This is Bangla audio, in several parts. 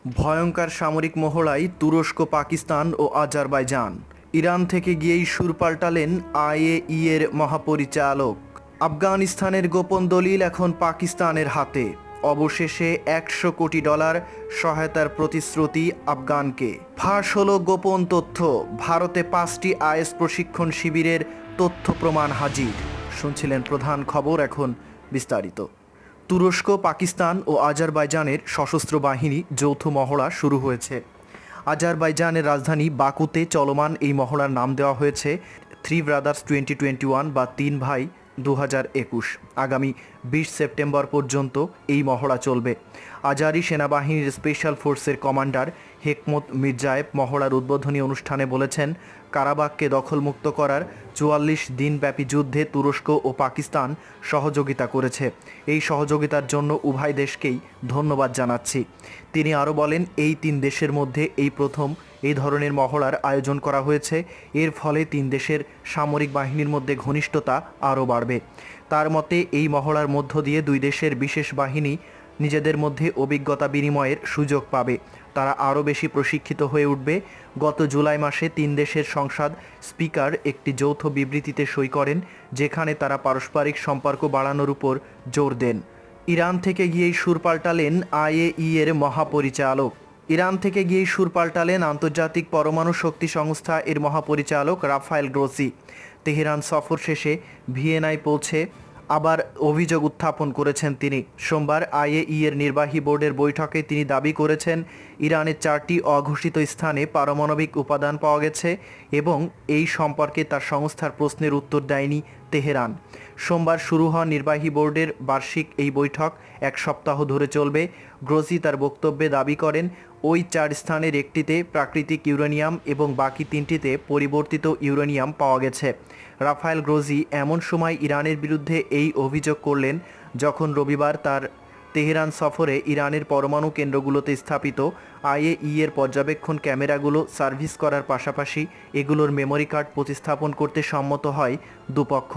ভয়ঙ্কর সামরিক মহড়ায় তুরস্ক, পাকিস্তান ও আজারবাইজান। ইরান থেকে গিয়েই সুর পাল্টালেন আইএই এর মহাপরিচালক। আফগানিস্তানের গোপন দলিল এখন পাকিস্তানের হাতে। অবশেষে $100 কোটি সহায়তার প্রতিশ্রুতি আফগানকে। ফাঁস হলো গোপন তথ্য। ভারতে 5টি আইএস প্রশিক্ষণ শিবিরের তথ্য প্রমাণ হাজির। শুনছিলেন প্রধান খবর, এখন বিস্তারিত। তুরস্ক, পাকিস্তান ও আজারবাইজানের সশস্ত্র বাহিনী যৌথ মহড়া শুরু হয়েছে। আজারবাইজানের রাজধানী বাকুতে চলমান এই মহড়ার নাম দেওয়া হয়েছে 3 ব্রাদার্স 2021 বা 3 ভাই 2021। আগামী 20 সেপ্টেম্বর পর্যন্ত এই মহড়া চলবে। আজারি সেনাবাহিনীর স্পেশাল ফোর্সের কমান্ডার হেকমত মির্জায়েভ মহড়ার উদ্বোধনী অনুষ্ঠানে বলেছেন, কারাবাখকে দখলমুক্ত করার 44 দিনব্যাপী যুদ্ধে তুরস্ক ও পাকিস্তান সহযোগিতা করেছে। এই সহযোগিতার জন্য উভয় দেশকেই ধন্যবাদ জানাচ্ছি। তিনি আরও বলেন, এই 3 দেশের মধ্যে এই প্রথম এই ধরনের মহড়ার আয়োজন করা হয়েছে। এর ফলে 3 দেশের সামরিক বাহিনীর মধ্যে ঘনিষ্ঠতা আরও বাড়বে। তার মতে, এই মহড়ার মধ্য দিয়ে 2 দেশের বিশেষ বাহিনী নিজেদের মধ্যে অভিজ্ঞতা বিনিময়ের সুযোগ পাবে। তারা আরও বেশি প্রশিক্ষিত হয়ে উঠবে। গত জুলাই মাসে 3 দেশের সংসদ স্পিকার একটি যৌথ বিবৃতিতে সই করেন, যেখানে তারা পারস্পরিক সম্পর্ক বাড়ানোর উপর জোর দেন। ইরান থেকে গিয়েই সুর পাল্টালেন আইএই এর মহাপরিচালক। ইরান থেকে গিয়েই সুর পাল্টালেন আন্তর্জাতিক পরমাণু শক্তি সংস্থা এর মহাপরিচালক রাফায়েল গ্রোসি। তেহরান সফর শেষে ভিয়েনায় পৌঁছে আবার অভিযোগ উত্থাপন করেছেন তিনি। সোমবার আইএই এর নির্বাহী বোর্ডের বৈঠকে তিনি দাবি করেছেন, ইরানের 4টি অঘোষিত স্থানে পারমাণবিক উপাদান পাওয়া গেছে এবং এই সম্পর্কে তার সংস্থার প্রশ্নের উত্তর দেয়নি তেহরান। সোমবার শুরু হওয়া নির্বাহী বোর্ডের বার্ষিক এই বৈঠক 1 সপ্তাহ ধরে চলবে। গ্রোসি তার বক্তব্যে দাবি করেন, ওই 4 স্থানের একটিতে প্রাকৃতিক ইউরেনিয়াম এবং বাকি 3টিতে পরিবর্তিত ইউরেনিয়াম পাওয়া গেছে। রাফায়েল গ্রোসি এমন সময় ইরানের বিরুদ্ধে এই অভিযোগ করলেন যখন রবিবার তার তেহরান সফরে ইরানের পরমাণু কেন্দ্রগুলোতে স্থাপিত আইএই এর পর্যবেক্ষণ ক্যামেরাগুলো সার্ভিস করার পাশাপাশি এগুলোর মেমোরি কার্ড প্রতিস্থাপন করতে সম্মত হয় দুপক্ষ।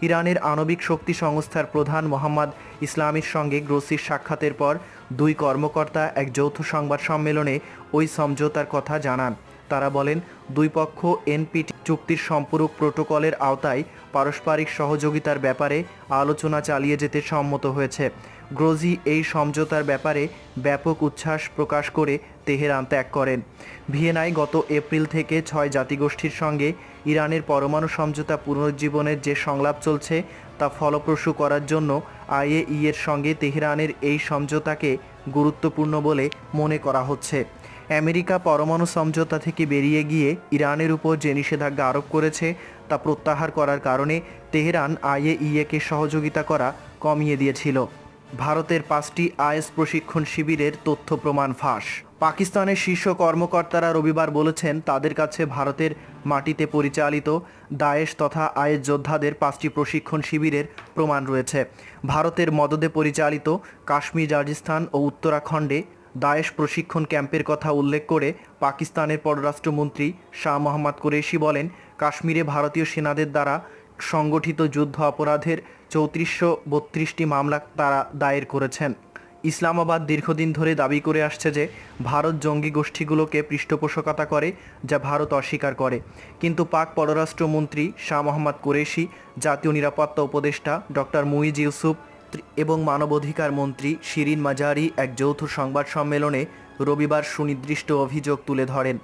ইরানের আণবিক শক্তি সংস্থার প্রধান মোহাম্মদ ইসলামির সঙ্গে গ্রোসির সাক্ষাতের পর 2 কর্মকর্তা এক যৌথ সংবাদ সম্মেলনে ওই সমঝোতার কথা জানান। তারা বলেন, 2 পক্ষ এনপিটি চুক্তির সম্পূরক প্রোটোকলের আওতায় পারস্পরিক সহযোগিতার ব্যাপারে আলোচনা চালিয়ে যেতে সম্মত হয়েছে। গ্রোসি এই সমঝোতার ব্যাপারে ব্যাপক উচ্ছ্বাস প্রকাশ করে তেহরান ত্যাগ করেন। ভিয়েনায় গত এপ্রিল থেকে 6 জাতিগোষ্ঠীর সঙ্গে ইরানের পরমাণু সমঝোতা পুনরুজ্জীবনের যে সংলাপ চলছে তা ফলপ্রসূ করার জন্য আইএই এর সঙ্গে তেহরানের এই সমঝোতাকে গুরুত্বপূর্ণ বলে মনে করা হচ্ছে। আমেরিকা পরমাণু সমঝোতা থেকে বেরিয়ে গিয়ে ইরানের উপর যে নিষেধাজ্ঞা আরোপ করেছে তা প্রত্যাহার করার কারণে তেহরান আইএইকে সহযোগিতা করা কমিয়ে দিয়েছিল। ভারতের 5টি আইএস প্রশিক্ষণ শিবিরের তথ্য প্রমাণ ফাঁস। পাকিস্তানের শীর্ষ কর্মকর্তারা রবিবার বলেছেন, তাদের কাছে ভারতের মাটিতে পরিচালিত দায়েশ তথা আইএস যোদ্ধাদের 5টি প্রশিক্ষণ শিবিরের প্রমাণ রয়েছে। ভারতের মদদে পরিচালিত কাশ্মীর, রাজস্থান ও উত্তরাখণ্ডে দায়েশ প্রশিক্ষণ ক্যাম্পের কথা উল্লেখ করে পাকিস্তানের পররাষ্ট্রমন্ত্রী শাহ মোহাম্মদ কুরেশি বলেন, কাশ্মীরে ভারতীয় সেনাদের দ্বারা সংগঠিত যুদ্ধ অপরাধের 3432টি মামলা তারা দায়ের করেছেন। ইসলামাবাদ দীর্ঘদিন ধরে দাবি করে আসছে যে ভারত জঙ্গি গোষ্ঠীগুলোকে পৃষ্ঠপোষকতা করে, যা ভারত অস্বীকার করে। কিন্তু পাক পররাষ্ট্রমন্ত্রী শাহ মোহাম্মদ কুরেশি, জাতীয় নিরাপত্তা উপদেষ্টা ডক্টর মুইজ ইউসুফ এবং মানবাধিকার মন্ত্রী শিরিন মাজারি এক যৌথ সংবাদ সম্মেলনে রবিবার সুনির্দিষ্ট অভিযোগ তুলে ধরেন।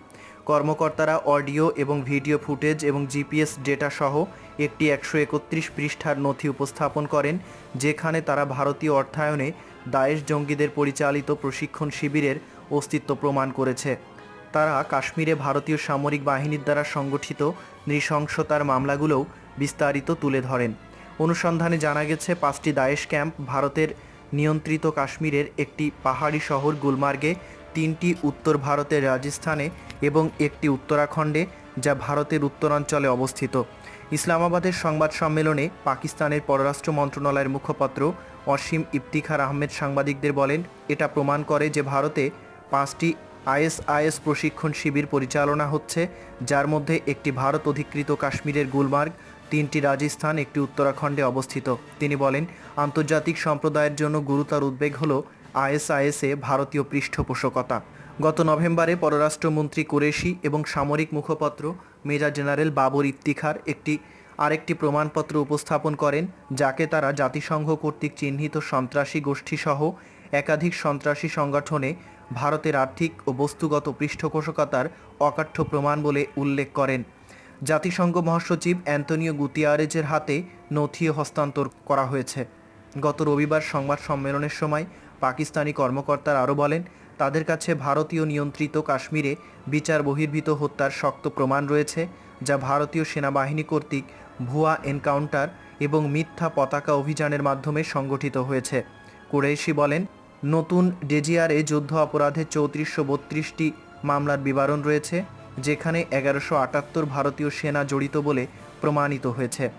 কর্মকর্তারা অডিও এবং ভিডিও ফুটেজ এবং জিপিএস ডেটা সহ একটি 131 পৃষ্ঠার নথি উপস্থাপন করেন, যেখানে তারা ভারতীয় অর্থায়নে দায়েশ জঙ্গিদের পরিচালিত প্রশিক্ষণ শিবিরের অস্তিত্ব প্রমাণ করেছে। তারা কাশ্মীরে ভারতীয় সামরিক বাহিনীর দ্বারা সংগঠিত নৃশংসতার মামলাগুলোও বিস্তারিত তুলে ধরেন। অনুসন্ধানে জানা গেছে, 5টি দায়েশ ক্যাম্প ভারতের নিয়ন্ত্রিত কাশ্মীরের একটি পাহাড়ি শহর গুলমার্গে, 3টি উত্তর ভারতের রাজস্থানে এবং একটি উত্তরাখণ্ডে, যা ভারতের উত্তরাঞ্চলে অবস্থিত। ইসলামাবাদের সংবাদ সম্মেলনে পাকিস্তানের পররাষ্ট্র মন্ত্রণালয়ের মুখপাত্র অসীম ইফতিখার আহমেদ সাংবাদিকদের বলেন, এটা প্রমাণ করে যে ভারতে 5টি আইএস প্রশিক্ষণ শিবির পরিচালনা হচ্ছে, যার মধ্যে একটি ভারত অধিকৃত কাশ্মীরের গুলমার্গ, 3টি রাজস্থান, একটি উত্তরাখণ্ডে অবস্থিত। তিনি বলেন, আন্তর্জাতিক সম্প্রদায়ের জন্য গুরুতর উদ্বেগ হলো আইএসএ ভারতীয় পৃষ্ঠপোষকতা। গত নভেম্বরে পররাষ্ট্রমন্ত্রী কুরেশি এবং সামরিক মুখপাত্র মেজর জেনারেল বাবর ইফতিখার আরেকটি প্রমাণপত্র উপস্থাপন করেন, যাকে তারা জাতিসংঘ কর্তৃক চিহ্নিত সন্ত্রাসী গোষ্ঠীসহ একাধিক সন্ত্রাসী সংগঠনে ভারতের আর্থিক ও বস্তুগত পৃষ্ঠপোষকতার অকাঠ্য প্রমাণ বলে উল্লেখ করেন। জাতিসংঘ মহাসচিব অ্যান্তনিও গুতিয়ারেজের হাতে নথিও হস্তান্তর করা হয়েছে। গত রবিবার সংবাদ সম্মেলনের সময় পাকিস্তানি কর্মকর্তারা আরও বলেন, তাদের কাছে ভারতীয় নিয়ন্ত্রিত কাশ্মীরে বিচার বহির্ভূত হত্যার শক্ত প্রমাণ রয়েছে, যা ভারতীয় সেনাবাহিনী কর্তৃক ভুয়া এনকাউন্টার এবং মিথ্যা পতাকা অভিযানের মাধ্যমে সংগঠিত হয়েছে। কুরেশি বলেন, নতুন ডেজিআরে যুদ্ধ অপরাধের 3432টি মামলার বিবরণ রয়েছে, যেখানে 1178 ভারতীয় সেনা জড়িত বলে প্রমাণিত হয়েছে।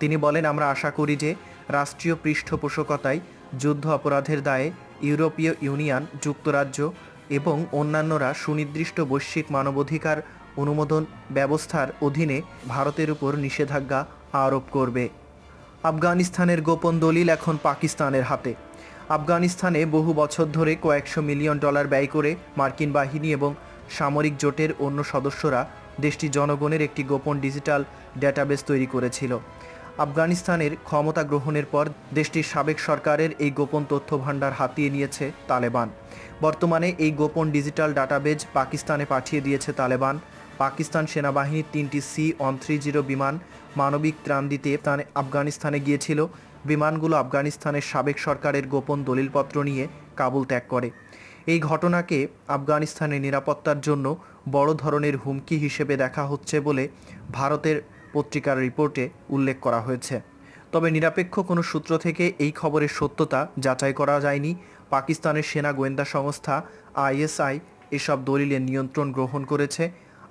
তিনি বলেন, আমরা আশা করি যে রাষ্ট্রীয় পৃষ্ঠপোষকতায় যুদ্ধ অপরাধের দায়ে ইউরোপীয় ইউনিয়ন, যুক্তরাজ্য এবং অন্যান্যরা সুনির্দিষ্ট বৈশ্বিক মানবাধিকার অনুমোদন ব্যবস্থার অধীনে ভারতের উপর নিষেধাজ্ঞা আরোপ করবে। আফগানিস্তানের গোপন দলিল এখন পাকিস্তানের হাতে। আফগানিস্তানে বহু বছর ধরে কয়েকশো মিলিয়ন ডলার ব্যয় করে মার্কিন বাহিনী এবং সামরিক জোটের অন্য সদস্যরা দেশটির জনগণের একটি গোপন ডিজিটাল ডেটাবেস তৈরি করেছিল। আফগানিস্তানের ক্ষমতা গ্রহণের পর দেশটির সাবেক সরকারের এই গোপন তথ্য ভাণ্ডার হাতিয়ে নিয়েছে তালেবান। বর্তমানে এই গোপন ডিজিটাল ডাটাবেজ পাকিস্তানে পাঠিয়ে দিয়েছে তালেবান। পাকিস্তান সেনাবাহিনীর 3টি C-130 বিমান মানবিক ত্রাণ দিতে আফগানিস্তানে গিয়েছিল। বিমানগুলো আফগানিস্তানের সাবেক সরকারের গোপন দলিলপত্র নিয়ে কাবুল ত্যাগ করে। এই ঘটনাকে আফগানিস্তানের নিরাপত্তার জন্য বড় ধরনের হুমকি হিসেবে দেখা হচ্ছে বলে ভারতের পত্রিকার রিপোর্টে উল্লেখ করা হয়েছে। তবে নিরপেক্ষ কোনো সূত্র থেকে এই খবরের সত্যতা যাচাই করা যায়নি। পাকিস্তানের সেনা গোয়েন্দা সংস্থা ISI এসব দলিলের নিয়ন্ত্রণ গ্রহণ করেছে।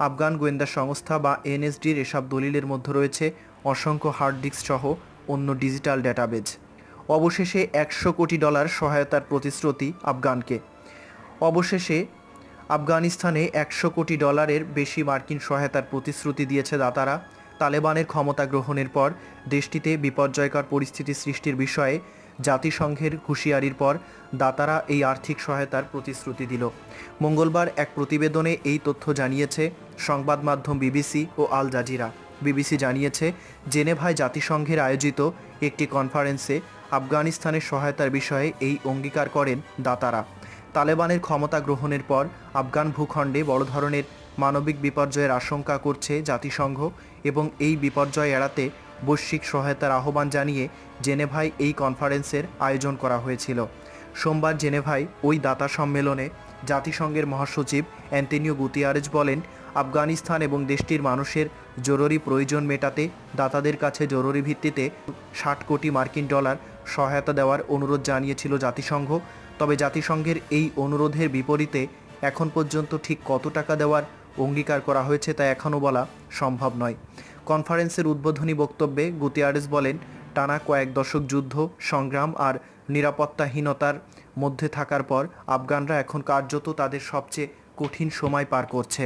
আফগান গোয়েন্দা সংস্থা বা NSDর এসব দলিলের মধ্যে রয়েছে অসংখ্য হার্ড ডিস্ক সহ অন্য ডিজিটাল ডেটাবেজ। অবশেষে $100 কোটি সহায়তার প্রতিশ্রুতি আফগানকে। অবশেষে আফগানিস্তানে $100 কোটি বেশি মার্কিন সহায়তার প্রতিশ্রুতি দিয়েছে দাতারা। তালেবানের ক্ষমতা গ্রহণের পর দেশটিতে বিপর্যয়কর পরিস্থিতি সৃষ্টির বিষয়ে জাতিসংঘের হুঁশিয়ারির পর দাতারা এই আর্থিক সহায়তার প্রতিশ্রুতি দিল। মঙ্গলবার এক প্রতিবেদনে এই তথ্য জানিয়েছে সংবাদ মাধ্যম BBC ও আল জাজিরা। BBC জানিয়েছে, জেনেভায় জাতিসংঘের আয়োজিত একটি কনফারেন্সে আফগানিস্তানের সহায়তার বিষয়ে এই অঙ্গীকার করেন দাতারা। তালেবানের ক্ষমতা গ্রহণের পর আফগান ভূখণ্ডে বড় ধরনের মানবিক বিপর্যয়ের আশঙ্কা করছে জাতিসংঘ এবং এই বিপর্যয় এড়াতে বৈশ্বিক সহায়তার আহ্বান জানিয়ে জেনেভায় এই কনফারেন্সের আয়োজন করা হয়েছিল। সোমবার জেনেভায় ওই দাতা সম্মেলনে জাতিসংঘের মহাসচিব অ্যান্তনিও গুতিয়ারেজ বলেন, আফগানিস্তান এবং দেশটির মানুষের জরুরি প্রয়োজন মেটাতে দাতাদের কাছে জরুরি ভিত্তিতে $60 কোটি সহায়তা দেওয়ার অনুরোধ জানিয়েছিল জাতিসংঘ। তবে জাতিসংঘের এই অনুরোধের বিপরীতে এখন পর্যন্ত ঠিক কত টাকা দেওয়ার অঙ্গীকার করা হয়েছে তা এখনও বলা সম্ভব নয়। কনফারেন্সের উদ্বোধনী বক্তব্যে গুতিয়ারেজ বলেন, টানা কয়েক দশক যুদ্ধ, সংগ্রাম আর নিরাপত্তাহীনতার মধ্যে থাকার পর আফগানরা এখন কার্যত তাদের সবচেয়ে কঠিন সময় পার করছে।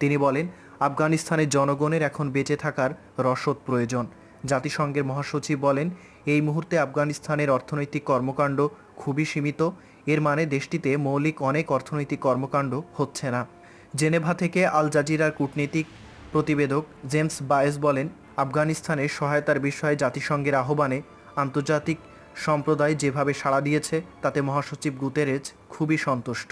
তিনি বলেন, আফগানিস্তানের জনগণের এখন বেঁচে থাকার রসদ প্রয়োজন। জাতিসংঘের মহাসচিব বলেন, এই মুহূর্তে আফগানিস্তানের অর্থনৈতিক কর্মকাণ্ড খুবই সীমিত। এর মানে দেশটিতে মৌলিক অনেক অর্থনৈতিক কর্মকাণ্ড হচ্ছে না। জেনেভা থেকে আল জাজিরার কূটনীতিক প্রতিবেদক জেমস বায়েস বলেন, আফগানিস্তানের সহায়তার বিষয়ে জাতিসংঘের আহ্বানে আন্তর্জাতিক সম্প্রদায় যেভাবে সাড়া দিয়েছে তাতে মহাসচিব গুতেরেজ খুবই সন্তুষ্ট।